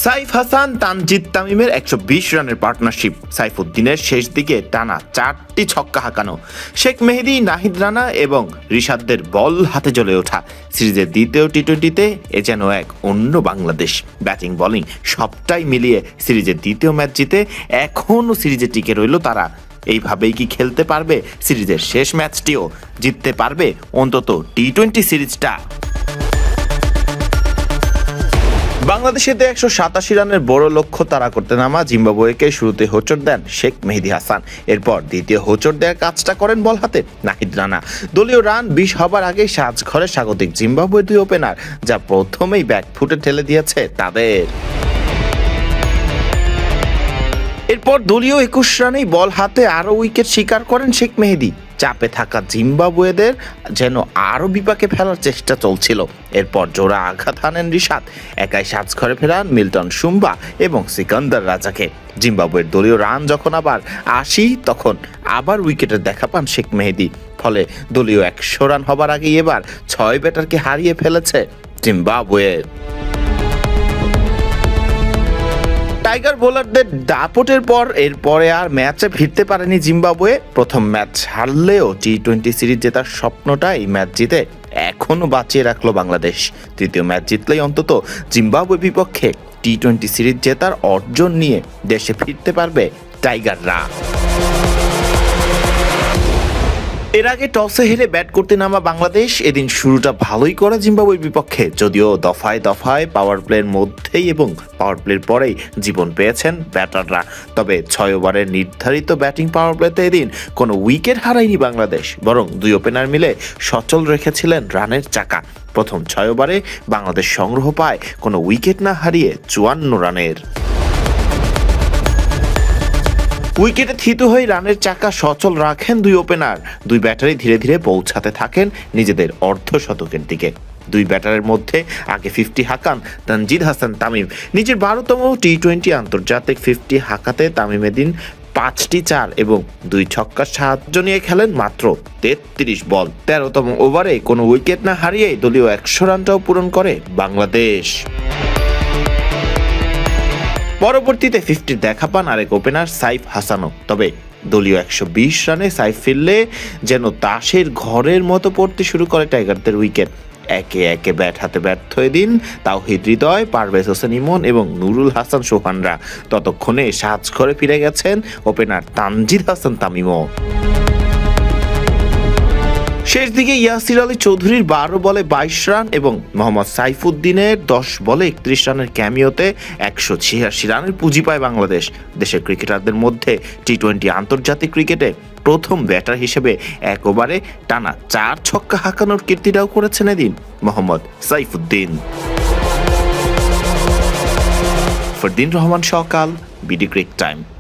সাইফ হাসান তানজিদ তামিমের 120 রানের পার্টনারশিপ, সাইফুদ্দিনের শেষ দিকে টানা 4টি ছক্কা হাঁকানো, শেখ মেহেদী, নাহিদ রানা এবং রিশাদদের বল হাতে জ্বলে ওঠা। সিরিজের দ্বিতীয় টি-20তে এ যেন এক অন্য বাংলাদেশ। ব্যাটিং বোলিং সবটাই মিলিয়ে সিরিজের দ্বিতীয় ম্যাচ জিতে এখনও সিরিজে টিকে রইল তারা। এইভাবেই কি খেলতে পারবে সিরিজের শেষ ম্যাচটিও? জিততে পারবে অন্তত টি-20 সিরিজটা? বাংলাদেশের 187 রানের বড় লক্ষ্য তাড়া করতে নামা জিম্বাবুয়েকে শুরুতে হোঁচট দেন শেখ মেহেদী হাসান। এরপর দ্বিতীয় হোঁচট দেওয়ার কাজটা করেন বল হাতে নাহিদ রানা। দলীয় রান 20 হবার আগেই সাজঘরে স্বাগতিক জিম্বাবুয়ের দুই ওপেনার, যা প্রথমেই ব্যাক ফুটে ঠেলে দিয়েছে তাদের। এরপর দলীয় 21 রানেই বল হাতে আরও উইকেট শিকার করেন শেখ মেহেদী। চাপে থাকা জিম্বাবুয়েদের যেন আরও বিপাকে ফেলার চেষ্টা চলছিল। এরপর জোড়া আঘাত হানেন রিশাদ, একাই সাজঘরে ফেরান মিল্টন শুম্বা এবং সিকান্দার রাজাকে। জিম্বাবুয়ের দলীয় রান যখন আবার 80, তখন আবার উইকেটের দেখা পান শেখ মেহেদী। ফলে দলীয় 100 রান হবার আগেই এবার 6 ব্যাটারকে হারিয়ে ফেলেছে জিম্বাবুয়ে। টাইগার বোলারদের দাপটের পর এরপরে আর ম্যাচে ফিরতে পারেনি জিম্বাবুয়ে। প্রথম ম্যাচ হারলেও টি-20 সিরিজ জেতার স্বপ্নটা এই ম্যাচ জিতে এখনও বাঁচিয়ে রাখলো বাংলাদেশ। তৃতীয় ম্যাচ জিতলেই অন্তত জিম্বাবুয়ে বিপক্ষে টি-20 সিরিজ জেতার অর্জন নিয়ে দেশে ফিরতে পারবে টাইগাররা। এর আগে টসে হেরে ব্যাট করতে নামা বাংলাদেশ এদিন শুরুটা ভালোই করে জিম্বাবুয়ের বিপক্ষে, যদিও দফায় দফায় পাওয়ার প্লের মধ্যেই এবং পাওয়ার প্লের পরেই জীবন পেয়েছেন ব্যাটাররা। তবে 6 ওভারের নির্ধারিত ব্যাটিং পাওয়ার প্লেতে এদিন কোনো উইকেট হারায়নি বাংলাদেশ, বরং দুই ওপেনার মিলে সচল রেখেছিলেন রানের চাকা। প্রথম 6 ওভারে বাংলাদেশ সংগ্রহ পায় কোনো উইকেট না হারিয়ে 54 রানের। উইকেটে থিতু হয়ে রানের চাকা সচল রাখেন দুই ওপেনার। দুই ব্যাটারই ধীরে ধীরে পৌঁছাতে থাকেন নিজেদের অর্ধশতকের দিকে। দুই ব্যাটারের মধ্যে আগে 50 হাঁকান তানজিদ হাসান তামিম। নিজের 12তম টি-20 আন্তর্জাতিক 50 হাঁকাতে তামিম এদিন 5টি 4 এবং 2 ছক্কার সাহায্য নিয়ে খেলেন মাত্র 33 বল। 13তম ওভারে কোনো উইকেট না হারিয়ে দলীয় 100 রানটাও পূরণ করে বাংলাদেশ। পরবর্তীতে 50 দেখা পান আরেক ওপেনার সাইফ হাসানও। তবে দলীয় 120 রানে সাইফ ফিরলে যেন তাসের ঘরের মতো পড়তে শুরু করে টাইগারদের উইকেট। একে একে ব্যাট হাতে ব্যর্থ এদিন তাওহিদ হৃদয়, পারভেজ হোসেন ইমন এবং নুরুল হাসান সোহানরা। ততক্ষণে সাজঘরে ফিরে গেছেন ওপেনার তানজিদ হাসান তামিমও। শেষ দিকে ইয়াসির আলী চৌধুরীর 12 বলে 22 রান এবং মোহাম্মদ সাইফুদ্দিনের 10 বলে 31 রানের ক্যামিওতে 186 রানের পুঁজি পায় বাংলাদেশ। দেশের ক্রিকেটারদের মধ্যে টি-20 আন্তর্জাতিক ক্রিকেটে প্রথম ব্যাটার হিসেবে এক ওভারে টানা 4 ছক্কা হাঁকানোর কীর্তিটাও করেছেন এদিন মোহাম্মদ সাইফুদ্দিন। ফরদিন রহমান সকাল, বিডি ক্রিক টাইম।